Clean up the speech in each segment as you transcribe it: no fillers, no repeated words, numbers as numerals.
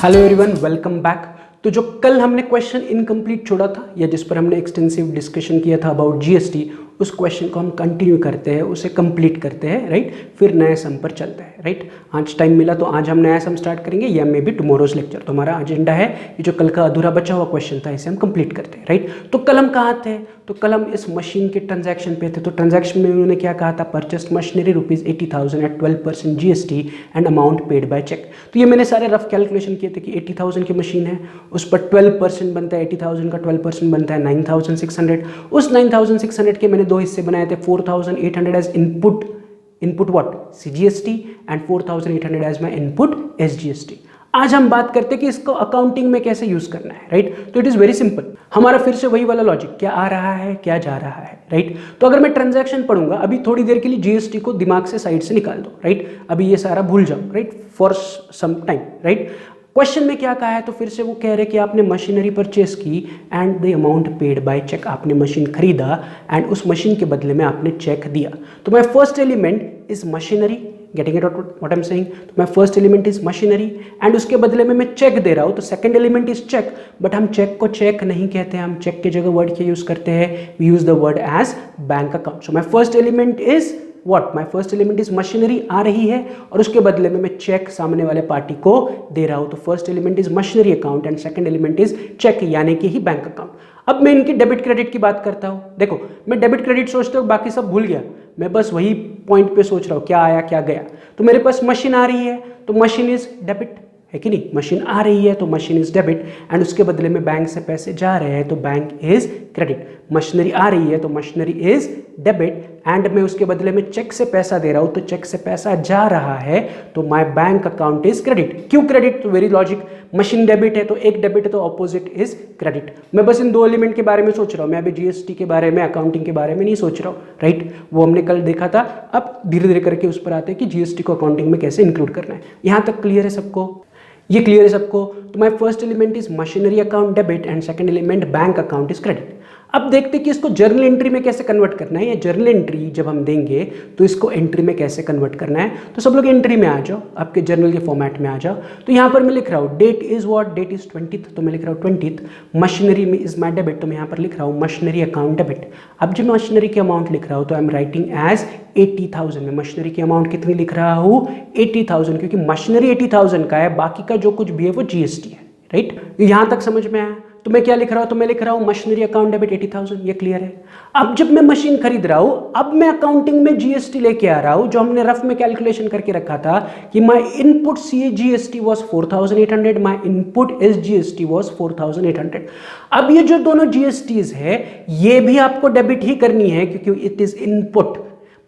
Hello everyone, welcome back. तो जो कल हमने क्वेश्चन इनकम्प्लीट छोड़ा था या जिस पर हमने एक्सटेंसिव डिस्कशन किया था अबाउट जीएसटी, उस क्वेश्चन को हम कंटिन्यू करते हैं, उसे कंप्लीट करते हैं, राइट। फिर नए सम पर चलते हैं, राइट। आज टाइम मिला तो आज हम नया सम स्टार्ट करेंगे या मे बी टुमारोज लेक्चर। तो हमारा एजेंडा है ये जो कल का अधूरा बचा हुआ क्वेश्चन था इसे हम कंप्लीट करते हैं, राइट। तो कल हम कहाँ थे? तो कल हम इस मशीन के ट्रांजैक्शन पे थे। तो ट्रांजैक्शन में उन्होंने क्या कहा था? Purchased machinery ₹80,000 at 12% GST and amount paid by cheque. तो ये मैंने सारे रफ कैलकुलेशन किए थे कि 80,000 की मशीन है, उस पर 12% बनता है, 80,000 का 12% बनता है 9,600। उस 9,600 के मैंने दो हिस्से बनाए थे, 4,800 as input what? CGST and 4,800 as my input SGST। आज हम बात करते हैं कि इसको अकाउंटिंग में कैसे यूज करना है, राइट। तो इट इज वेरी सिंपल। हमारा फिर से वही वाला लॉजिक, क्या आ रहा है क्या जा रहा है, राइट। तो अगर मैं ट्रांजैक्शन पढ़ूंगा अभी थोड़ी देर के लिए, GST को दिमाग से साइड से निकाल दो, राइट। अभी ये सारा भूल जाओ, right, for some time, right. Question में क्या कहा है? तो फिर से वो कह रहे कि आपने मशीनरी परचेस की and the amount paid by cheque. आपने मशीन खरीदा एंड उस मशीन के बदले में आपने चेक दिया। तो my first element is machinery, getting it what I am saying. तो my first element is machinery and उसके बदले में मैं चेक दे रहा हूँ। तो second element is cheque, but हम चेक को चेक नहीं कहते हैं, हम चेक की जगह वर्ड क्या यूज करते हैं? We use the word as bank account. So my first element is what? My first element is machinery आ रही है और उसके बदले में मैं चेक सामने वाले पार्टी को दे रहा हूं। तो first element is machinery account and second element is cheque, यानी कि ही बैंक अकाउंट। अब मैं इनकी डेबिट क्रेडिट की बात करता हूं। देखो, मैं डेबिट क्रेडिट सोचते हो बाकी सब भूल गया, मैं बस वही पॉइंट पे सोच रहा हूं, क्या आया क्या गया। तो मेरे पास मशीन आ रही है तो मशीन इज डेबिट, है कि नहीं? मशीन आ रही है तो मशीन इज डेबिट एंड उसके बदले में बैंक से पैसे जा रहे हैं तो बैंक इज क्रेडिट। मशीनरी आ रही है तो मशीनरी इज डेबिट एंड मैं उसके बदले में चेक से पैसा दे रहा हूं तो चेक से पैसा जा रहा है तो my bank account is credit. क्यों क्रेडिट? तो वेरी लॉजिक, मशीन डेबिट है तो एक डेबिट है तो ऑपोजिट इज क्रेडिट। मैं बस इन दो एलिमेंट के बारे में सोच रहा हूं, मैं अभी GST के बारे में, अकाउंटिंग के बारे में नहीं सोच रहा हूं, राइट। वो हमने कल देखा था। अब धीरे धीरे करके उस पर आते हैं कि GST को अकाउंटिंग में कैसे इंक्लूड करना है। यहां तक क्लियर है सबको? ये क्लियर है सबको? तो my first element is machinery account debit and second element bank account is credit. अब देखते हैं कि इसको जर्नल एंट्री में कैसे कन्वर्ट करना है, या जर्नल एंट्री जब हम देंगे तो इसको एंट्री में कैसे कन्वर्ट करना है। तो सब लोग एंट्री में आ जाओ, आपके जर्नल के फॉर्मेट में आ जाओ। तो यहाँ पर मैं लिख रहा हूँ date is what? Date is 20th, तो मैं लिख रहा हूँ 20th। मशीनरी में इज माई डेबिट, तो मैं यहाँ पर लिख रहा हूँ मशीनरी अकाउंट डेबिट। अब जब मशीनरी की अमाउंट लिख रहा हूँ तो आई एम राइटिंग एज 80,000 में मशीनरी की अमाउंट कितनी लिख रहा हूँ? 80,000, क्योंकि मशीनरी 80,000 का है, बाकी का जो कुछ भी है वो GST है, राइट। यहां तक समझ में आया? तो मैं क्या लिख रहा हूं? तो मैं लिख रहा हूं मशीनरी अकाउंट डेबिट 80,000, ये क्लियर है। अब जब मैं मशीन खरीद रहा हूं, अब मैं अकाउंटिंग में GST लेके आ रहा हूं, जो हमने रफ में कैलकुलेशन करके रखा था कि my input CGST was 4,800, my input SGST was 4,800। अब ये जो दोनों GSTs है ये भी आपको डेबिट ही करनी है, क्योंकि it is input.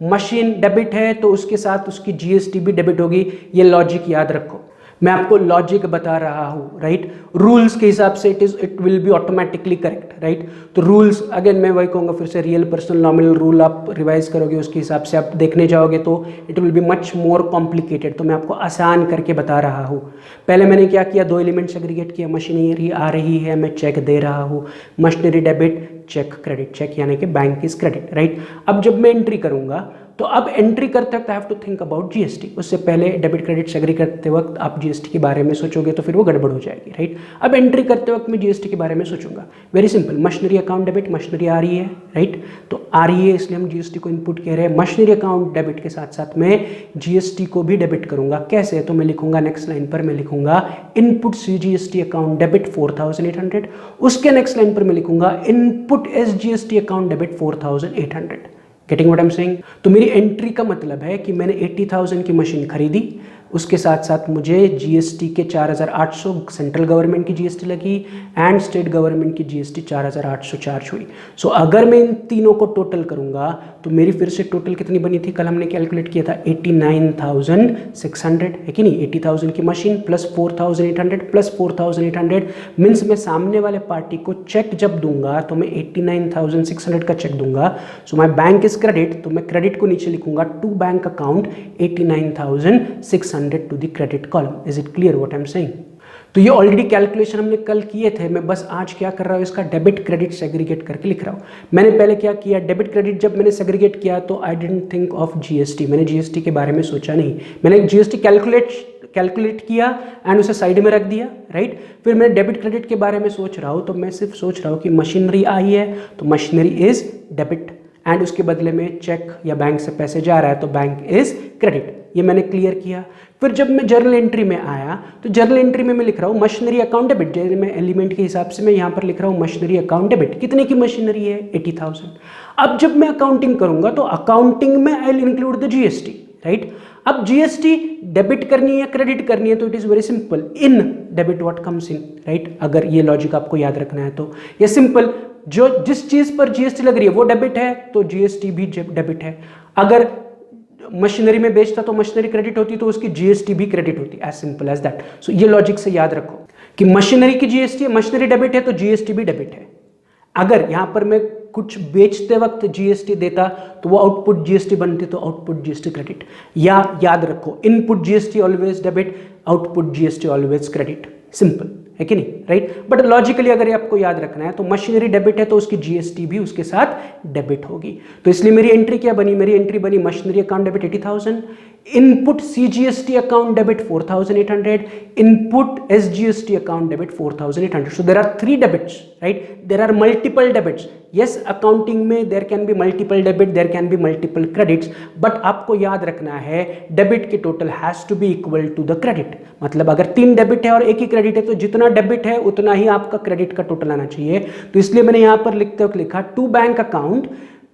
Machine debit है तो उसके साथ उसकी GST भी डेबिट होगी। ये लॉजिक याद रखो, मैं आपको लॉजिक बता रहा हूं, राइट। रूल्स के हिसाब से it will be automatically correct, right. तो रूल्स अगेन मैं वही कहूंगा फिर से, रियल पर्सनल नॉमिनल रूल आप रिवाइज करोगे उसके हिसाब से आप देखने जाओगे तो it will be much more complicated. तो मैं आपको आसान करके बता रहा हूं। पहले मैंने क्या किया? दो एलिमेंट सेग्रीगेट किया। मशीनरी आ रही है, मैं चेक दे रहा हूं, machinery debit, cheque credit, cheque यानी कि बैंक इज क्रेडिट, राइट। अब जब मैं एंट्री करूंगा तो अब एंट्री करते वक्त I have to think about GST। उससे पहले डेबिट क्रेडिट सेग्रीगेट करते वक्त आप GST के बारे में सोचोगे तो फिर वो गड़बड़ हो जाएगी, राइट। अब एंट्री करते वक्त मैं GST के बारे में सोचूंगा। Very simple, machinery account debit, machinery आ रही है, राइट। तो आ रही है इसलिए हम GST को इनपुट कह रहे हैं। मशीनरी अकाउंट डेबिट के साथ साथ मैं GST को भी डेबिट करूंगा। कैसे? तो मैं लिखूंगा नेक्स्ट लाइन पर, मैं लिखूंगा इनपुट CGST अकाउंट डेबिट 4,800। उसके नेक्स्ट लाइन पर मैं लिखूंगा input SGST account debit 4,800। Getting what I am saying? तो मेरी एंट्री का मतलब है कि मैंने 80,000 की मशीन खरीदी, उसके साथ साथ मुझे GST के 4,800 सेंट्रल गवर्नमेंट की GST लगी एंड स्टेट गवर्नमेंट की GST 4,800 चार्ज हुई। सो अगर मैं इन तीनों को टोटल करूंगा तो मेरी फिर से टोटल कितनी बनी थी? कल हमने कैलकुलेट किया था 89,600, है कि नहीं। 80,000 की मशीन प्लस 4,800 प्लस 4,800 मीन्स मैं सामने वाले पार्टी को चेक जब दूंगा तो मैं 89,600 का चेक दूंगा। So my bank is credit, तो मैं क्रेडिट को नीचे लिखूंगा to bank account 89,600 to the credit column. Is it clear what I'm saying? तो ये ऑलरेडी कैलकुलेशन हमने कल किए थे। मैं बस आज क्या कर रहा हूँ, इसका डेबिट क्रेडिट सेग्रीगेट करके लिख रहा हूँ। मैंने पहले क्या किया, डेबिट क्रेडिट जब मैंने सेग्रीगेट किया तो I didn't think of GST, मैंने GST के बारे में सोचा नहीं। मैंने GST कैलकुलेट किया एंड उसे साइड में रख दिया, राइट। फिर मैं डेबिट क्रेडिट के बारे में सोच रहा हूँ, तो मैं सिर्फ सोच रहा हूँ कि मशीनरी आई है तो मशीनरी इज डेबिट एंड उसके बदले में चेक या बैंक से पैसे जा रहा है तो बैंक इज क्रेडिट। ये मैंने क्लियर किया। फिर जब मैं जर्नल एंट्री में आया तो जर्नल एंट्री में मैं लिख रहा हूँ मशीनरी अकाउंट डेबिट, जैसे मैं एलिमेंट के हिसाब से मैं यहाँ पर लिख रहा हूँ मशीनरी अकाउंट डेबिट। कितने की मशीनरी है? 80,000। अब जब मैं अकाउंटिंग करूंगा तो अकाउंटिंग में I will include the GST, right. अब जीएसटी डेबिट करनी है या क्रेडिट करनी है तो it is very simple, in debit what comes in, right. अगर ये लॉजिक आपको याद रखना है तो ये सिंपल, जो जिस चीज पर जीएसटी लग रही है वो डेबिट है तो जीएसटी भी डेबिट है। अगर मशीनरी में बेचता तो मशीनरी क्रेडिट होती तो उसकी जीएसटी भी क्रेडिट होती, एज सिंपल एज दैट। सो ये लॉजिक से याद रखो कि मशीनरी की जीएसटी, मशीनरी डेबिट है तो जीएसटी भी डेबिट है। अगर यहां पर मैं कुछ बेचते वक्त जीएसटी देता तो वो आउटपुट जीएसटी बनती तो आउटपुट जीएसटी क्रेडिट। या याद रखो, input GST always debit, output GST always credit. Simple है कि नहीं, राइट। बट लॉजिकली अगर ये आपको याद रखना है तो मशीनरी डेबिट है तो उसकी जीएसटी भी उसके साथ डेबिट होगी। तो इसलिए मेरी एंट्री क्या बनी? मेरी एंट्री बनी machinery account debit 80,000, input CGST account debit 4,800, input SGST account debit 4,800. So there are three debits, right? There are multiple debits. Yes, accounting में there can be multiple debit, there can be multiple credits, but आपको याद रखना है debit की total has to be equal to the credit. मतलब अगर 3 debit है और एक ही क्रेडिट है तो जितना डेबिट है उतना ही आपका क्रेडिट का टोटल आना चाहिए। तो इसलिए मैंने यहाँ पर लिखते वक्त लिखा टू बैंक अकाउंट,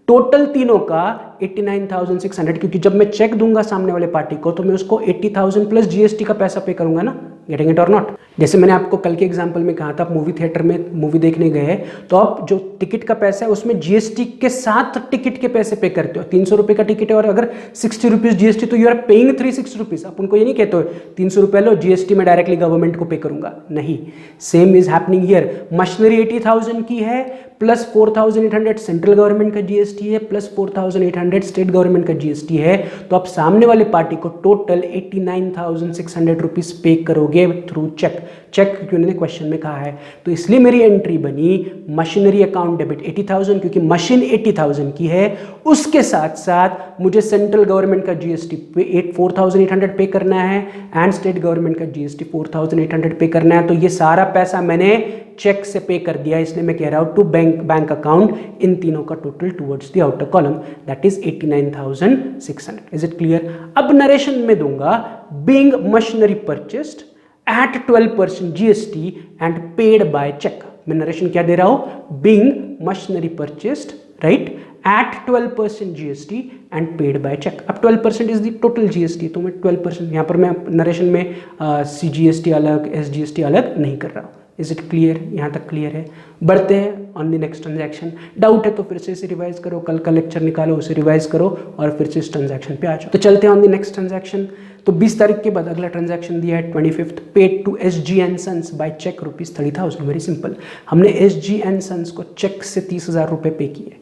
टोटल तीनों का 89,600, क्योंकि जब मैं चेक दूंगा सामने वाले पार्टी को तो मैं उसको 80,000 प्लस जीएसटी का पैसा पे करूंगा ना, गेटिंग इट और नॉट। जैसे मैंने आपको कल के एग्जांपल में कहा था, आप मूवी थिएटर में मूवी देखने गए तो आप जो टिकट का पैसा है उसमें जीएसटी के साथ टिकट के पैसे पे करते हो। 300 रुपये का टिकट है और अगर 60 रुपीज जीएसटी तो यू आर पेइंग 360 रुपीज। आप उनको ये नहीं कहते हो 300 रुपये लो जीएसटी में डायरेक्टली गवर्नमेंट को पे करूंगा, नहीं। Same is happening here. Machinery 80,000 की है प्लस 4,800 सेंट्रल गवर्नमेंट का जीएसटी है प्लस 4,800 स्टेट गवर्नमेंट का जीएसटी है, तो आप सामने वाले पार्टी को टोटल 89,600 रुपीज पे करोगे थ्रू चेक। चेक क्योंकि उन्होंने क्वेश्चन में कहा है, तो इसलिए मेरी एंट्री बनी मशीनरी अकाउंट डेबिट 80,000, क्योंकि मशीन 80,000 की है। उसके साथ साथ मुझे सेंट्रल गवर्नमेंट का जीएसटी 4,800 पे करना है एंड स्टेट गवर्नमेंट का जीएसटी 4,800 पे करना है। तो ये सारा पैसा मैंने चेक से पे कर दिया, इसलिए मैं कह रहा हूं टू बैंक अकाउंट, इन तीनों का total towards the outer column, that is 89,600। Is it clear? अब नरेशन में दूंगा being machinery purchased at 12% GST and paid by check। मैं नरेशन क्या दे रहा हूं? being machinery purchased, right, at 12% GST and paid by check। अब 12% is the total GST, तो मैं 12% यहाँ पर मैं नरेशन में CGST अलग SGST अलग नहीं कर रहा हूँ। Is it clear? यहाँ तक क्लियर है? बढ़ते हैं on the next transaction. Doubt है तो फिर से इसे रिवाइज करो, कल का लेक्चर निकालो उसे रिवाइज करो और फिर से इस ट्रांजैक्शन पे आ जाओ। तो चलते हैं ऑन द नेक्स्ट ट्रांजैक्शन। तो 20 तारीख के बाद अगला ट्रांजैक्शन दिया है 25th, paid to SG and sons by cheque ₹30,000। Very simple, हमने SG एंड सन्स को चेक से 30,000 रुपये पे किए।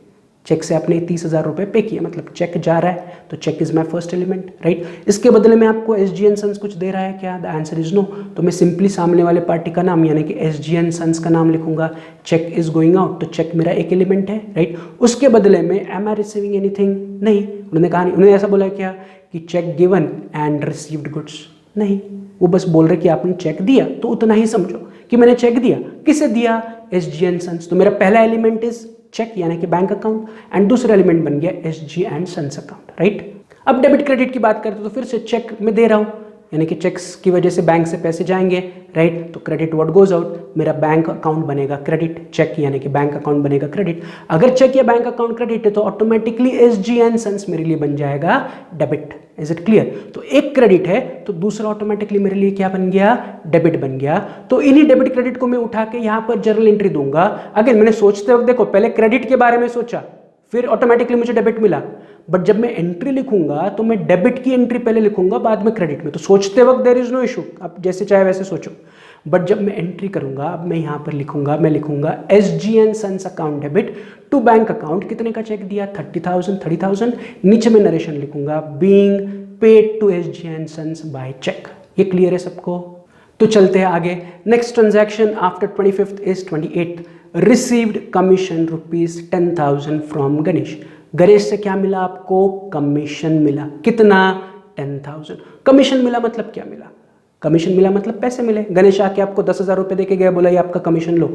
चेक से आपने 30,000 रुपये पे किए, मतलब चेक जा रहा है तो cheque is my first element, right. इसके बदले में आपको SG एंड सन्स कुछ दे रहा है क्या? The answer is no. तो मैं सिंपली सामने वाले पार्टी का नाम यानी कि SG एंड सन्स का नाम लिखूंगा। चेक इज गोइंग आउट, तो चेक मेरा एक एलिमेंट है, राइट। उसके बदले में एम आई रिसीविंग एनीथिंग? नहीं, उन्होंने कहा नहीं। उन्होंने ऐसा बोला क्या कि cheque given and received goods? नहीं, वो बस बोल रहे कि आपने चेक दिया, तो उतना ही समझो कि मैंने चेक दिया। किसे दिया? SG and sons. तो मेरा पहला एलिमेंट इज चेक यानी कि बैंक अकाउंट एंड दूसरा एलिमेंट बन गया SG and sons account, right. अब डेबिट क्रेडिट की बात करते तो फिर से चेक में दे रहा हूं, यानी कि चेक्स की वजह से बैंक से पैसे जाएंगे, राइट। तो क्रेडिट व्हाट गोज आउट, मेरा बैंक अकाउंट बनेगा क्रेडिट, चेक यानी कि बैंक अकाउंट बनेगा क्रेडिट। अगर चेक या बैंक अकाउंट क्रेडिट है तो ऑटोमेटिकली SG एंड सन्स मेरे लिए बन जाएगा डेबिट। Is it clear? तो एक क्रेडिट है तो दूसरा ऑटोमेटिकली मेरे लिए क्या बन गया? डेबिट बन गया। तो इन्हीं डेबिट क्रेडिट को मैं उठा के यहाँ पर जर्नल एंट्री दूंगा। अगेन मैंने सोचते वक्त देखो पहले क्रेडिट के बारे में सोचा, फिर ऑटोमेटिकली मुझे डेबिट मिला, बट जब मैं एंट्री लिखूंगा तो मैं डेबिट की एंट्री पहले लिखूंगा बाद में क्रेडिट में। तो सोचते वक्त देयर इज नो इशू, आप जैसे चाहे वैसे सोचो। बट जब मैं एंट्री करूंगा, अब मैं यहाँ पर लिखूंगा, मैं लिखूंगा SG and sons account debit to bank account. कितने का चेक दिया? 30,000। नीचे में नरेशन लिखूंगा being paid to SG and sons by cheque. ये क्लियर है सबको? तो चलते हैं आगे। Next transaction after 25th is 28th, received commission ₹10,000 from Ganesh. Ganesh से क्या मिला आपको? कमीशन मिला। कितना? 10,000। कमीशन मिला मतलब क्या मिला? कमीशन मिला मतलब पैसे मिले। गणेश आके आपको 10,000 रुपये दे के गया, बोला ये आपका कमीशन लो,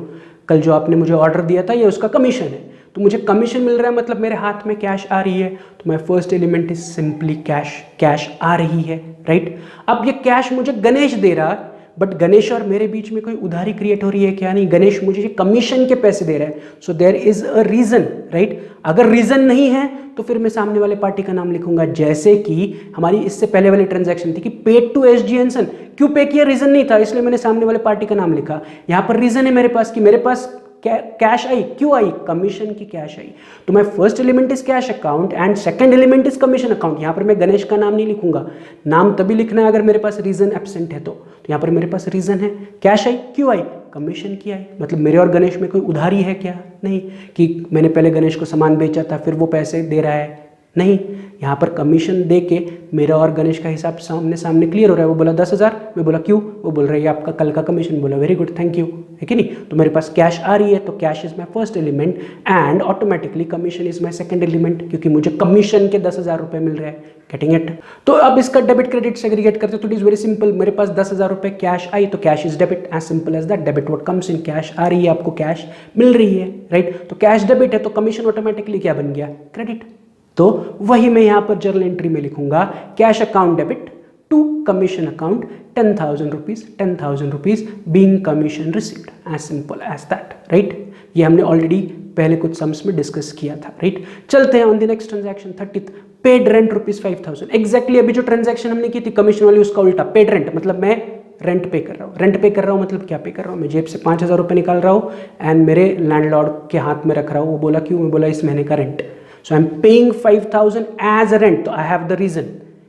कल जो आपने मुझे ऑर्डर दिया था ये उसका कमीशन है, तो मुझे कमीशन मिल रहा है मतलब मेरे हाथ में कैश आ रही है, तो my first element is simply cash, cash आ रही है, राइट। अब ये कैश मुझे गणेश दे रहा है, बट गणेश और मेरे बीच में कोई उधारी क्रिएट हो रही है क्या? नहीं, गणेश मुझे कमीशन के पैसे दे रहा है, so there is a reason, right. अगर रीजन नहीं है तो फिर मैं सामने वाले पार्टी का नाम लिखूंगा, जैसे कि हमारी इससे पहले वाली ट्रांजैक्शन थी कि पेड टू एसजी हेंसन, क्यों पे किया? रीजन नहीं था, इसलिए मैंने सामने वाले पार्टी का नाम लिखा। यहां पर रीजन है मेरे पास कि मेरे पास कैश आई, क्यों आई? कमीशन की कैश आई। तो my first element is cash account and second element is commission account. यहां पर मैं गणेश का नाम नहीं लिखूंगा, नाम तभी लिखना है अगर मेरे पास रीजन एब्सेंट है तो यहां पर मेरे पास रीजन है, कैश आई, क्यों आई? कमीशन की आई। मतलब मेरे और गणेश में कोई उधारी है क्या? नहीं, कि मैंने पहले गणेश को सामान बेचा था फिर वो पैसे दे रहा है, नहीं। यहाँ पर कमीशन दे के मेरा और गणेश का हिसाब सामने सामने क्लियर हो रहा है। वो बोला 10,000, मैं बोला क्यों? वो बोल रहा है ये आपका कल का कमीशन। बोला वेरी गुड, थैंक यू, है कि नहीं। तो मेरे पास कैश आ रही है, तो cash is my first element and automatically commission is my second element, क्योंकि मुझे कमीशन के 10,000 रुपये मिल रहे हैं। Getting it? तो अब इसका डेबिट क्रेडिट सेग्रीगेट करते तो इट इज वेरी सिंपल। मेरे पास 10,000 रुपये कैश आई तो cash is debit, as simple as that. Debit what comes in, cash आ रही है, आपको कैश मिल रही है, राइट। तो कैश डेबिट है तो कमीशन ऑटोमेटिकली क्या बन गया? क्रेडिट। तो वही मैं यहाँ पर जर्नल एंट्री में लिखूंगा, cash account debit to commission account 10,000 rupees, 10,000 rupees being commission received, as simple as that, right. ये हमने ऑलरेडी पहले कुछ सम्स में डिस्कस किया था, राइट। चलते हैं on the next transaction 30th, paid rent rupees 5,000। Exactly अभी जो ट्रांजैक्शन हमने की थी कमीशन वाली उसका उल्टा, पेड रेंट मतलब मैं रेंट पे कर रहा हूँ। रेंट पे कर रहा हूँ मतलब क्या पे कर रहा हूँ? मैं जेब से 5,000 रुपये निकाल रहा हूँ एंड मेरे लैंडलॉर्ड के हाथ में रख रहा हूँ। वो बोला क्यों? मैं बोला इस महीने का rent, so I am paying 5,000 as a rent, तो आई हैव द रीजन।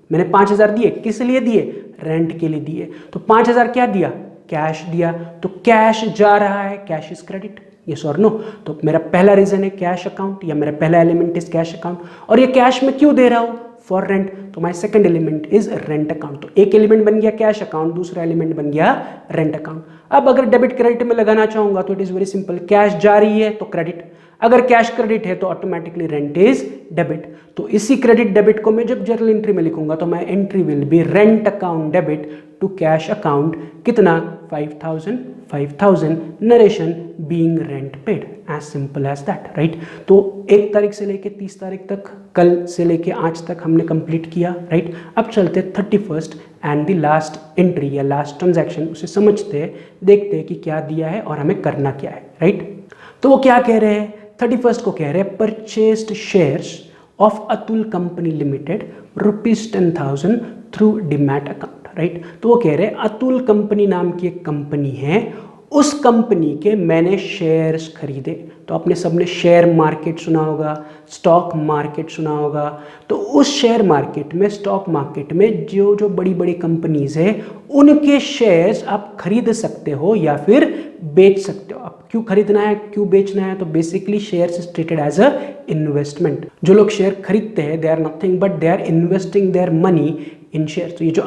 मैंने 5,000 दिए, किस लिए दिए? रेंट के लिए दिए। तो 5,000 क्या दिया? कैश दिया, तो कैश जा रहा है, कैश इज क्रेडिट, यस और नो। तो मेरा पहला रीजन है कैश अकाउंट, या मेरा पहला एलिमेंट इज कैश अकाउंट, और ये कैश में क्यों दे रहा हूँ? For rent. तो my second element is rent account. तो एक एलिमेंट बन गया कैश अकाउंट, दूसरा एलिमेंट बन गया रेंट अकाउंट। अब अगर डेबिट क्रेडिट में लगाना चाहूंगा तो it is very simple, cash जा रही है तो क्रेडिट, अगर कैश क्रेडिट है तो ऑटोमेटिकली रेंट इज डेबिट। तो इसी क्रेडिट डेबिट को मैं जब जर्नल एंट्री में लिखूंगा तो my entry will be rent account debit to cash account, कितना? 5,000, 5,000 narration being rent paid, as simple as that, right. तो 1 तारीख से लेके 30 तारीख तक, कल से लेके आज तक हमने कंप्लीट किया, राइट। अब चलते 31st and the last entry या लास्ट ट्रांजैक्शन, उसे समझते हैं, देखते हैं कि क्या दिया है और हमें करना क्या है, राइट। तो वो क्या कह रहे हैं? 31st को कह रहे हैं purchased shares of Atul company limited rupees 10,000 through demat account, right. तो वो कह रहे हैं अतुल कंपनी नाम की एक कंपनी है, उस कंपनी के मैंने शेयर्स खरीदे। तो आपने सबने शेयर मार्केट सुना होगा, स्टॉक मार्केट सुना होगा। तो उस शेयर मार्केट में, स्टॉक मार्केट में जो जो बड़ी बड़ी कंपनीज है उनके शेयर्स आप खरीद सकते हो या फिर बेच सकते हो। आप क्यों खरीदना है, क्यों बेचना है? तो basically shares is treated as a investment. जो लोग शेयर खरीदते हैं they are nothing but they are investing their money in share. तो ये जो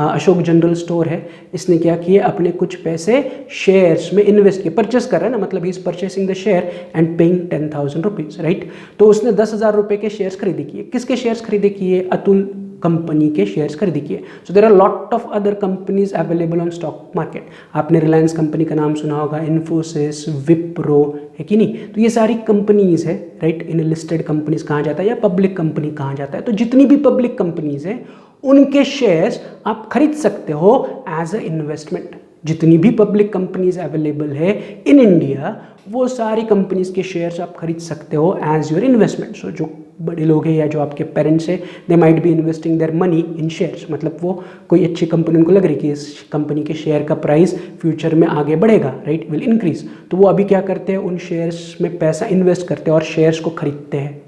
अशोक जनरल स्टोर है, इसने क्या किया? अपने कुछ पैसे शेयर्स में इन्वेस्ट किए, परचेस कर रहा है ना, मतलब he is purchasing the share and paying 10,000 rupees, right. तो उसने 10,000 रुपये के शेयर्स खरीदे किए। किसके शेयर्स खरीदे किए? अतुल कंपनी के शेयर्स खरीदे किए। So there are lot of other companies available on stock market. आपने रिलायंस कंपनी का नाम सुना होगा, इन्फोसिस, विप्रो, है कि नहीं। तो ये सारी कंपनीज है, राइट। इन लिस्टेड कंपनीज कहा जाता है या पब्लिक कंपनी कहा जाता है। तो जितनी भी पब्लिक कंपनीज है उनके शेयर्स आप खरीद सकते हो एज अ इन्वेस्टमेंट। जितनी भी पब्लिक कंपनीज अवेलेबल है इन इंडिया, वो सारी कंपनीज के शेयर्स आप खरीद सकते हो एज योर इन्वेस्टमेंट। सो जो बड़े लोग हैं या जो आपके पेरेंट्स हैं, they might be investing their money in shares. मतलब वो कोई अच्छी कंपनी उनको लग रही है कि इस कंपनी के शेयर का प्राइस फ्यूचर में आगे बढ़ेगा, राइट, विल इंक्रीज। तो वो अभी क्या करते हैं? उन शेयर्स में पैसा इन्वेस्ट करते हैं और शेयर्स को खरीदते हैं।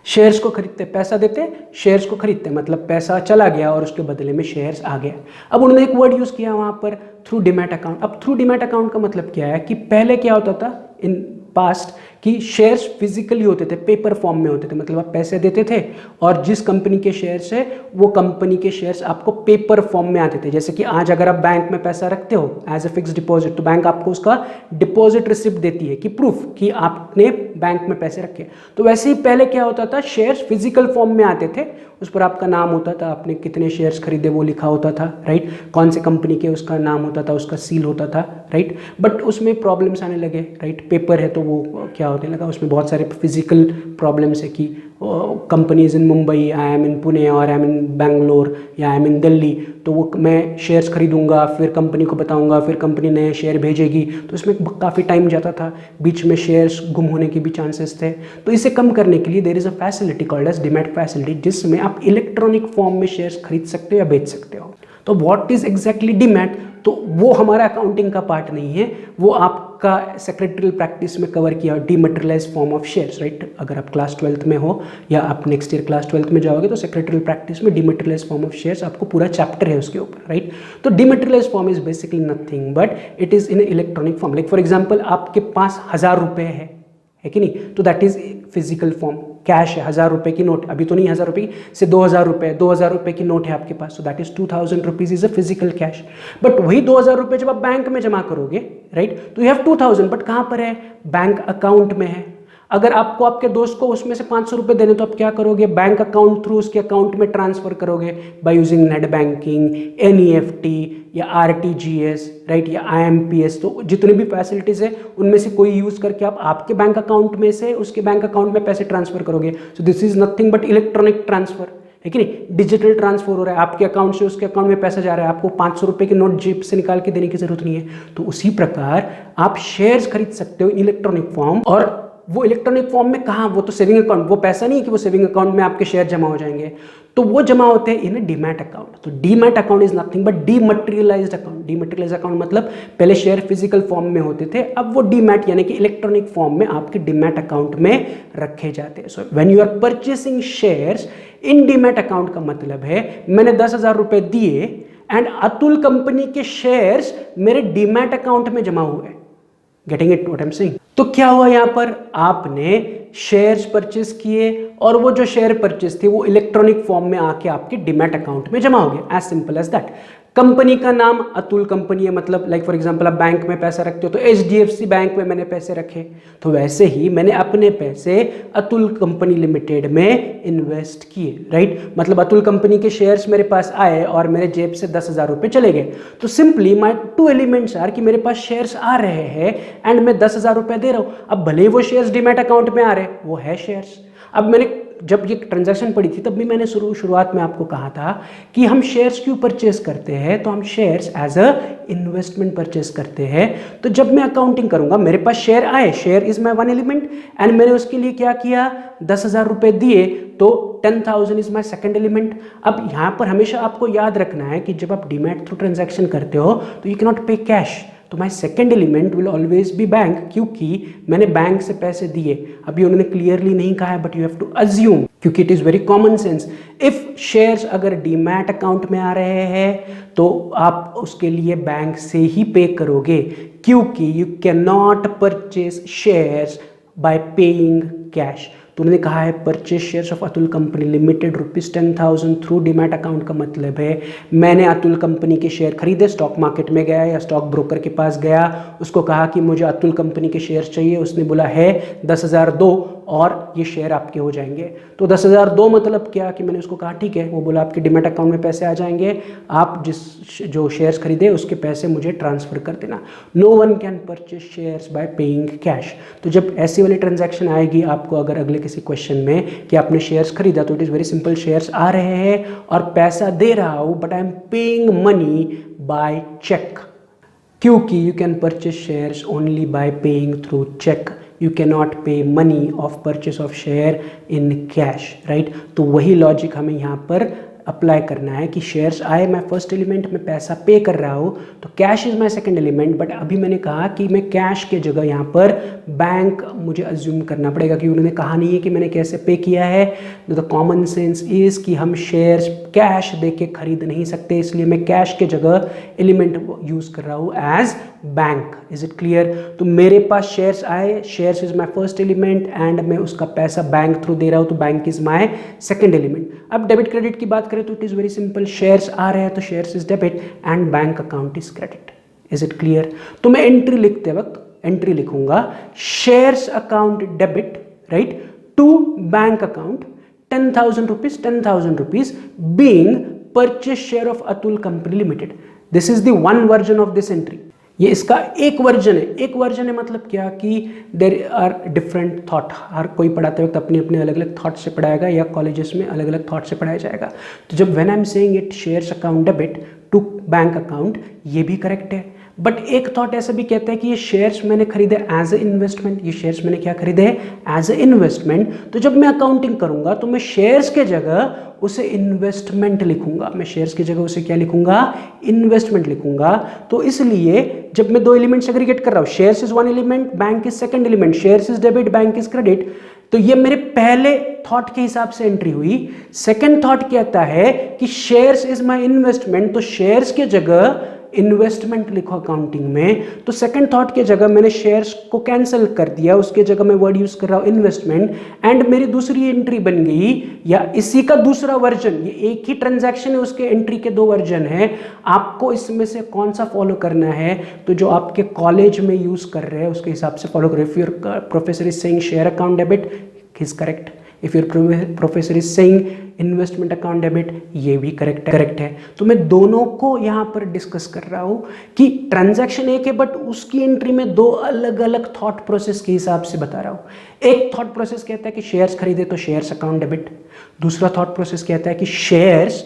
शेयर्स को खरीदते, पैसा देते, शेयर्स को खरीदते, मतलब पैसा चला गया और उसके बदले में शेयर्स आ गया। अब उन्होंने एक वर्ड यूज़ किया वहाँ पर, थ्रू डीमैट अकाउंट। अब थ्रू डीमैट अकाउंट का मतलब क्या है कि पहले क्या होता था इन पास्ट कि शेयर्स फिजिकली होते थे, पेपर फॉर्म में होते थे, मतलब आप पैसे देते थे और जिस कंपनी के शेयर्स है वो कंपनी के शेयर्स आपको पेपर फॉर्म में आते थे। जैसे कि आज अगर आप बैंक में पैसा रखते हो एज ए फिक्स डिपॉजिट, तो बैंक आपको उसका डिपॉजिट रिसिप्ट देती है कि प्रूफ कि आपने बैंक में पैसे रखे। तो वैसे ही पहले क्या होता था, शेयर्स फिजिकल फॉर्म में आते थे, उस पर आपका नाम होता था, आपने कितने शेयर्स खरीदे वो लिखा होता था, राइट, कौन से कंपनी के उसका नाम होता था, उसका सील होता था, राइट। बट उसमें प्रॉब्लम्स आने लगे, राइट, पेपर है तो वो क्या होने लगा, उसमें बहुत सारे फिजिकल प्रॉब्लम्स है कि companies in Mumbai, I am in Pune और आई एम इन बैंगलोर या आई एम इन दिल्ली, तो वो मैं शेयर्स खरीदूंगा, फिर कंपनी को बताऊंगा, फिर कंपनी नए शेयर भेजेगी, तो इसमें काफ़ी टाइम जाता था, बीच में शेयर्स गुम होने के भी चांसेस थे। तो इसे कम करने के लिए there is a facility called as demat facility, जिसमें आप इलेक्ट्रॉनिक फॉर्म में शेयर्स खरीद सकते हो या बेच सकते हो। तो व्हाट इज एग्जैक्टली डीमैट, तो वो हमारा अकाउंटिंग का पार्ट नहीं है, वो आपका सेक्रेटरियल प्रैक्टिस में कवर किया, dematerialise form of shares, right. अगर आप क्लास 12th में हो या आप नेक्स्ट ईयर क्लास 12th में जाओगे तो सेक्रेटरियल प्रैक्टिस में डीमटेरियलाइज फॉर्म ऑफ शेयर्स आपको पूरा चैप्टर है उसके ऊपर, राइट। तो dematerialise form is basically nothing but it is in electronic form. Like for example आपके पास 1000 रुपये है कि नहीं, तो that is physical form, cash है, 1000 रुपये की नोट, अभी तो नहीं 1000 रुपये से 2000 रुपये, 2000 रुपये की नोट है आपके पास, so that is 2000 rupees is a physical cash. But वही 2000 रुपये जब आप बैंक में जमा करोगे, राइट, तो यू हैव 2000, बट कहाँ पर है, बैंक अकाउंट में है। अगर आपको आपके दोस्त को उसमें से 500 रुपये देने, तो आप क्या करोगे, बैंक अकाउंट थ्रू उसके अकाउंट में ट्रांसफर करोगे by using net banking, NEFT या आरटीजीएस, राइट, या आईएमपीएस। तो जितने भी फैसिलिटीज है उनमें से कोई यूज करके आप आपके बैंक अकाउंट में से उसके बैंक अकाउंट में पैसे ट्रांसफर करोगे। So this is nothing but electronic transfer, है कि नहीं, डिजिटल ट्रांसफर हो रहा है, आपके अकाउंट से उसके अकाउंट में पैसा जा रहा है, आपको 500 रुपये की नोट जेब से निकाल के देने की जरूरत नहीं है। तो उसी प्रकार आप शेयर्स खरीद सकते हो इलेक्ट्रॉनिक फॉर्म, और वो इलेक्ट्रॉनिक फॉर्म में कहाँ, वो तो सेविंग अकाउंट, वो पैसा नहीं है कि वो सेविंग अकाउंट में आपके शेयर जमा हो जाएंगे, तो वो जमा होते हैं इन डीमैट अकाउंट। तो demat account is nothing but dematerialized account. Dematerialized account मतलब पहले शेयर फिजिकल फॉर्म में होते थे, अब वो डीमैट यानी कि इलेक्ट्रॉनिक फॉर्म में आपके डीमैट अकाउंट में रखे जाते हैं। So when you are purchasing shares in demat account का मतलब है मैंने 10,000 रुपये दिए एंड अतुल कंपनी के शेयर्स मेरे डीमैट अकाउंट में जमा हुए। Getting it what I am saying? तो क्या हुआ, यहां पर आपने शेयर्स परचेस किए और वो जो शेयर परचेस थे वो इलेक्ट्रॉनिक फॉर्म में आके आपके डीमैट अकाउंट में जमा हो गया, एज सिंपल एज दैट। कंपनी का नाम अतुल कंपनी है, मतलब लाइक फॉर एग्जांपल आप बैंक में पैसा रखते हो तो एचडीएफसी बैंक में मैंने पैसे रखे, तो वैसे ही मैंने अपने पैसे अतुल कंपनी लिमिटेड में इन्वेस्ट किए, राइट। मतलब अतुल कंपनी के शेयर्स मेरे पास आए और मेरे जेब से 10,000 रुपये चले गए, तो simply my two elements are कि मेरे पास शेयर्स आ रहे हैं एंड मैं 10,000 रुपये दे रहा हूँ। अब भले ही वो शेयर्स डीमैट अकाउंट में आ रहे, वो है शेयर्स। अब मैंने जब ये ट्रांजैक्शन पड़ी थी तब भी मैंने शुरुआत में आपको कहा था कि हम शेयर्स क्यों परचेस करते हैं, तो हम shares as a investment purchase करते हैं। तो जब मैं अकाउंटिंग करूंगा, मेरे पास शेयर आए, share is my one element and मैंने उसके लिए क्या किया, 10,000 रुपये दिए, तो 10,000 इज माई सेकेंड एलिमेंट। अब यहाँ पर हमेशा आपको याद रखना है कि जब आप डीमैट थ्रू ट्रांजैक्शन करते हो तो यू कैन नॉट पे कैश, तो my second element will always be bank, क्योंकि मैंने बैंक से पैसे दिए। अभी उन्होंने क्लियरली नहीं कहा है but you have to assume, क्योंकि it is very common sense. If shares अगर डीमैट अकाउंट में आ रहे हैं तो आप उसके लिए बैंक से ही पे करोगे, क्योंकि you can not purchase shares by paying cash. तो उन्होंने कहा है purchase shares of Atul company limited ₹10,000 through demat account का मतलब है मैंने अतुल कंपनी के शेयर खरीदे, स्टॉक मार्केट में गया या स्टॉक ब्रोकर के पास गया, उसको कहा कि मुझे अतुल कंपनी के शेयर चाहिए, उसने बोला है 10,000 दो और ये शेयर आपके हो जाएंगे। तो 10,000 दो मतलब क्या कि मैंने उसको कहा ठीक है, वो बोला आपके डीमैट अकाउंट में पैसे आ जाएंगे, आप जो शेयर्स खरीदे उसके पैसे मुझे ट्रांसफर कर देना। No one can purchase shares by paying cash. तो जब ऐसी वाली ट्रांजैक्शन आएगी आपको अगर अगले किसी क्वेश्चन में कि आपने शेयर्स खरीदा, तो it is very simple, shares आ रहे हैं और पैसा दे रहा हूँ but I am paying money by cheque, क्योंकि you can purchase shares only by paying through cheque, you cannot pay money of purchase of share in cash, right? तो वही लॉजिक हमें यहाँ पर अप्लाई करना है कि शेयर्स आए, मैं फर्स्ट एलिमेंट में पैसा पे कर रहा हूँ, तो cash is my second element, but अभी मैंने कहा कि मैं कैश के जगह यहाँ पर बैंक मुझे अज्यूम करना पड़ेगा, क्योंकि उन्होंने कहा नहीं है कि मैंने कैसे पे किया है। द कॉमन सेंस इज कि हम शेयर्स कैश दे के खरीद नहीं सकते, इसलिए मैं कैश के जगह एलिमेंट यूज कर रहा हूँ as bank. Is it clear? तो मेरे पास शेयर्स आए, shares is my first element and मैं उसका पैसा बैंक थ्रू दे रहा हूँ, तो bank is my second element. अब डेबिट क्रेडिट की बात करें तो it is very simple, shares आ रहे हैं तो shares is debit and bank account is credit. Is it clear? तो मैं एंट्री लिखते वक्त एंट्री लिखूंगा shares account debit, right, to bank account 10,000 rupees being purchase share of Atul Company Limited. This is the one version of this entry. ये इसका एक version है। एक वर्जन है मतलब क्या कि देर आर डिफरेंट थॉट, हर कोई पढ़ाते वक्त अपने अपने अलग अलग थॉट से पढ़ाएगा या कॉलेजेस में अलग अलग थॉट से पढ़ाया जाएगा। तो जब when I am saying it shares account debit to bank account, ये भी करेक्ट है। बट एक थॉट ऐसा भी कहता है कि ये शेयर्स मैंने खरीदे एज ए इन्वेस्टमेंट, ये शेयर्स मैंने क्या खरीदे एज ए इन्वेस्टमेंट, तो जब मैं अकाउंटिंग करूंगा तो मैं शेयर्स के जगह उसे इन्वेस्टमेंट लिखूंगा, मैं शेयर्स की जगह उसे क्या लिखूंगा, इन्वेस्टमेंट लिखूंगा। तो इसलिए जब मैं दो एलिमेंट्स एग्रीगेट कर रहा हूं, shares is one element, bank is second element, shares is debit, bank is credit, तो ये मेरे पहले थॉट के हिसाब से एंट्री हुई। सेकंड थॉट कहता है कि शेयर्स इज माय इन्वेस्टमेंट, तो शेयर्स के जगह इन्वेस्टमेंट लिखो अकाउंटिंग में। तो सेकंड थॉट के जगह मैंने शेयर्स को कैंसिल कर दिया, उसके जगह मैं वर्ड यूज कर रहा हूं इन्वेस्टमेंट, एंड मेरी दूसरी एंट्री बन गई, या इसी का दूसरा वर्जन, ये एक ही ट्रांजैक्शन है, उसके एंट्री के दो वर्जन है। आपको इसमें से कौन सा फॉलो करना है, तो जो आपके कॉलेज में यूज कर रहे हैं उसके हिसाब से फॉलो करो। If your professor is saying share account debit, is correct. If your professor is saying investment account debit, ये भी करेक्ट है। तो मैं दोनों को यहाँ पर डिस्कस कर रहा हूँ कि ट्रांजैक्शन एक है, बट उसकी एंट्री में दो अलग अलग थॉट प्रोसेस के हिसाब से बता रहा हूँ। एक थॉट प्रोसेस कहता है कि शेयर्स खरीदे तो शेयर्स अकाउंट डेबिट, दूसरा थॉट प्रोसेस कहता है कि shares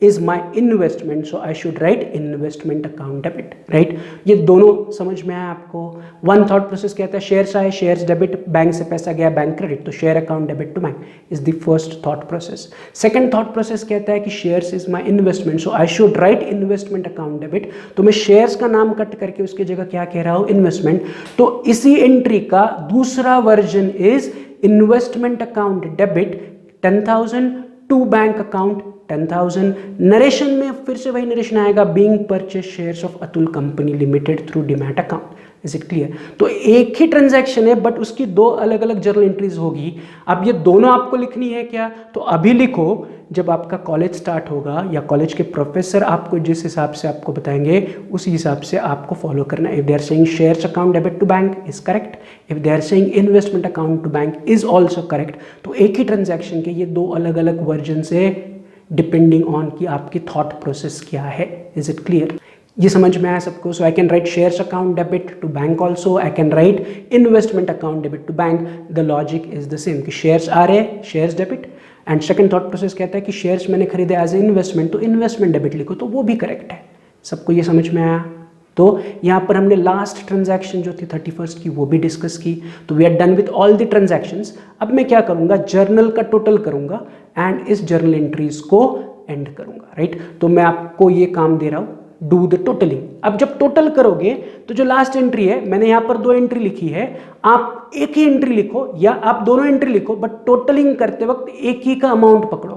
is my investment, so I should write investment account debit, right? ये दोनों समझ में आया आपको? वन थॉट प्रोसेस कहता है शेयर्स आए, शेयर्स डेबिट, बैंक से पैसा गया, बैंक क्रेडिट, तो share account debit to bank is the first thought process. Second thought process कहता है कि shares is my investment, so I should write investment account debit, तो मैं शेयर्स का नाम कट करके उसकी जगह क्या कह रहा हूँ, इन्वेस्टमेंट। तो इसी एंट्री का दूसरा version is investment account debit 10,000 to bank account 10,000। Narration में फिर से वही नरेशन आएगा, being purchase shares of Atul company limited through demat account. Is it clear? तो एक ही ट्रांजैक्शन है, बट उसकी दो अलग अलग जर्नल एंट्रीज होगी। अब ये दोनों आपको लिखनी है क्या, तो अभी लिखो, जब आपका कॉलेज स्टार्ट होगा या कॉलेज के प्रोफेसर आपको जिस हिसाब से आपको बताएंगे उसी हिसाब से आपको फॉलो करना है। If they are saying shares account debit to bank is correct, if they are saying investment account to bank is also correct. तो एक ही ट्रांजैक्शन के ये दो अलग अलग वर्जन से डिपेंडिंग ऑन कि आपकी थॉट प्रोसेस क्या है। Is it clear? ये समझ में आया सबको? So I can write shares account debit to bank also, I can write investment account debit to bank. The logic is the same कि शेयर्स आ रहे हैं, shares debit, and second thought process कहता है कि शेयर्स मैंने खरीदे as a investment, तो इन्वेस्टमेंट डेबिट लिखो, तो वो भी करेक्ट है। सबको ये समझ में आया? तो यहाँ पर हमने लास्ट ट्रांजैक्शन जो थी 31st की वो भी डिस्कस की। तो we are done with all the transactions. अब मैं क्या करूँगा, जर्नल का टोटल करूँगा एंड इस जर्नल एंट्रीज को एंड करूँगा, राइट? तो मैं आपको ये काम दे रहा हूँ, डू द टोटलिंग। अब जब टोटल करोगे तो जो लास्ट एंट्री है, मैंने यहाँ पर दो एंट्री लिखी है, आप एक ही एंट्री लिखो या आप दोनों एंट्री लिखो, बट टोटलिंग करते वक्त एक ही का अमाउंट पकड़ो,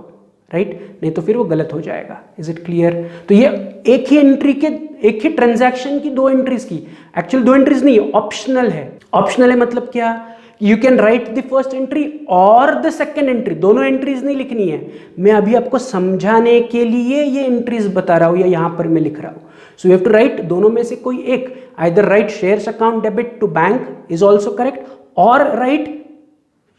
राइट? नहीं तो फिर वो गलत हो जाएगा। Is it clear? तो ये एक ही एंट्री के, एक ही ट्रांजैक्शन की दो एंट्रीज की, एक्चुअल दो एंट्रीज नहीं, ऑप्शनल है। ऑप्शनल है मतलब क्या, you can write the first entry और द सेकेंड एंट्री, दोनों एंट्रीज नहीं लिखनी है। मैं अभी आपको समझाने के लिए ये एंट्रीज बता रहा हूं या यहां पर मैं लिख रहा हूं। So you have to write दोनों में से कोई एक, either write shares account debit to bank is also correct, और write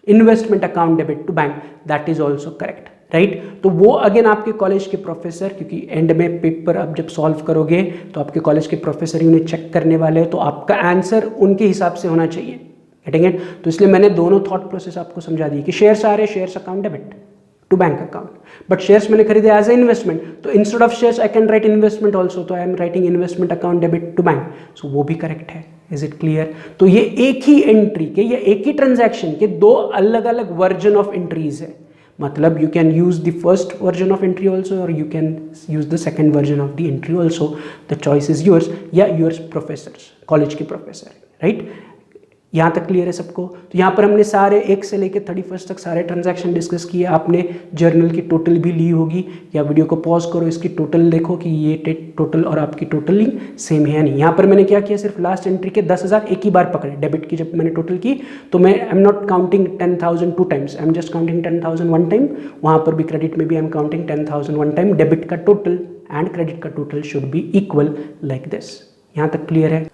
investment account debit to bank, that is also correct, right? तो वो अगेन आपके कॉलेज के प्रोफेसर, क्योंकि एंड में पेपर अब जब सॉल्व करोगे तो आपके कॉलेज के प्रोफेसर ही उन्हें चेक करने वाले हैं, तो आपका आंसर उनके हिसाब से होना चाहिए। Getting it? तो इसलिए मैंने दोनों थॉट प्रोसेस आपको समझा दी कि शेयर्स आ रहे, shares account debit to bank account, but shares मैंने खरीदे एज ए इन्वेस्टमेंट, तो instead of shares I can write investment also, तो I am writing investment account debit to bank, so वो भी करेक्ट है। Is it clear? तो ये एक ही एंट्री के या एक ही ट्रांजैक्शन के दो अलग अलग वर्जन ऑफ एंट्रीज है, मतलब you can use the first version of entry also or you can use the second version of the entry also, the choice is yours, या yours professors, कॉलेज के professor, right. यहाँ तक clear है सबको। तो यहाँ पर हमने सारे 1 से लेकर 31 तक सारे ट्रांजैक्शन डिस्कस किए। आपने जर्नल की टोटल भी ली होगी, या वीडियो को पॉज करो, इसकी टोटल देखो कि ये टोटल और आपकी टोटलिंग सेम है या नहीं। यहाँ पर मैंने क्या किया, सिर्फ लास्ट एंट्री के 10,000 एक ही बार पकड़े। डेबिट की जब मैंने टोटल की तो मैं I am not counting 10,000 2 times, I am just counting 10,000 1 time. वहाँ पर भी क्रेडिट में भी I am counting 10,000 1 time. Debit का टोटल एंड क्रेडिट का total should be equal like this. यहाँ तक क्लियर है।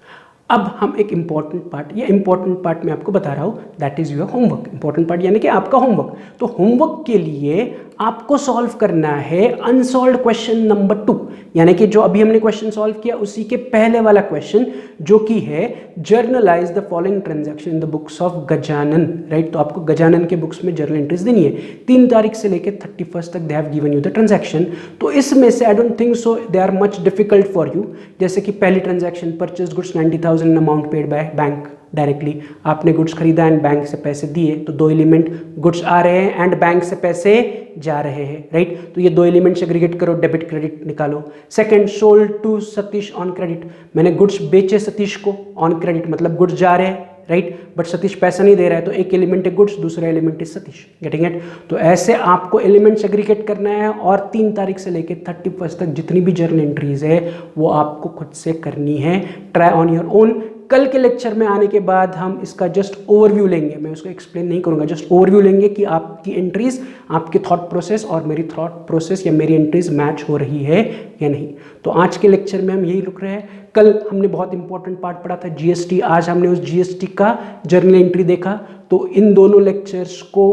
अब हम एक इंपॉर्टेंट पार्ट, ये इंपॉर्टेंट पार्ट मैं आपको बता रहा हूँ, that is your homework. Important part यानी कि आपका होमवर्क। तो होमवर्क के लिए आपको सॉल्व करना है अनसॉल्व्ड क्वेश्चन नंबर 2, यानी कि जो अभी हमने क्वेश्चन सॉल्व किया उसी के पहले वाला क्वेश्चन, जो कि है generalized the following transaction in the books of Gajanan, right. तो आपको गजानन के बुक्स में जर्नल एंट्रीज देनी है 3 तारीख से लेकर 31 तक। They have given you the transaction. तो इसमें से I don't think so they are much difficult for you. जैसे कि पहली transaction, purchase goods 90,000 amount paid by bank directly. आपने गुड्स खरीदा एंड बैंक से पैसे दिए, तो 2 एलिमेंट, गुड्स आ रहे हैं एंड बैंक से पैसे जा रहे हैं, राइट। तो ये 2 एलिमेंट सेग्रीगेट करो, डेबिट क्रेडिट निकालो। Second, sold to Satish on credit, मैंने गुड्स बेचे सतीश को ऑन क्रेडिट, मतलब गुड्स जा रहे हैं, राइट, बट सतीश पैसा नहीं दे रहा है। तो एक एलिमेंट है गुड्स, दूसरा एलिमेंट है सतीश, गेटिंग इट। तो ऐसे आपको एलिमेंट सेग्रीगेट करना है और 3 तारीख से लेकर 31 तक जितनी भी जर्नल एंट्रीज है वो आपको खुद से करनी है। Try on your own. कल के लेक्चर में आने के बाद हम इसका जस्ट ओवरव्यू लेंगे, मैं उसको एक्सप्लेन नहीं करूंगा, जस्ट ओवरव्यू लेंगे कि आपकी एंट्रीज, आपके थॉट प्रोसेस और मेरी थॉट प्रोसेस या मेरी एंट्रीज मैच हो रही है या नहीं। तो आज के लेक्चर में हम यही रुक रहे हैं। कल हमने बहुत इंपॉर्टेंट पार्ट पढ़ा था जीएसटी, आज हमने उस जीएसटी का जर्नल एंट्री देखा। तो इन दोनों लेक्चर्स को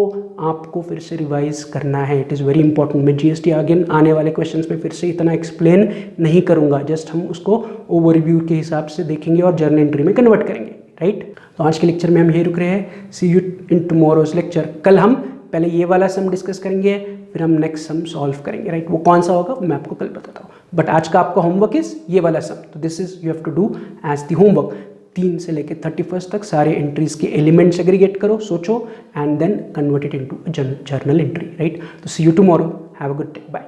आपको फिर से रिवाइज करना है, इट इज़ वेरी इंपॉर्टेंट। मैं जीएसटी अगेन आने वाले क्वेश्चंस में फिर से इतना एक्सप्लेन नहीं करूंगा, जस्ट हम उसको ओवरव्यू के हिसाब से देखेंगे और जर्नल एंट्री में कन्वर्ट करेंगे, राइट। तो आज के लेक्चर में हम यही रुक रहे हैं। सी यू इन टुमारोज लेक्चर। कल हम पहले ये वाला सम डिस्कस करेंगे, फिर हम नेक्स्ट सम सॉल्व करेंगे, राइट। वो कौन सा होगा मैं आपको कल बताता हूँ, बट आज का आपका होमवर्क इज ये वाला सम। तो this is you have to do as the homework. 3 से लेकर 31 तक सारे एंट्रीज के एलिमेंट सेग्रीगेट करो, सोचो and then convert it into journal entry, right. तो see you tomorrow, have a good day, bye.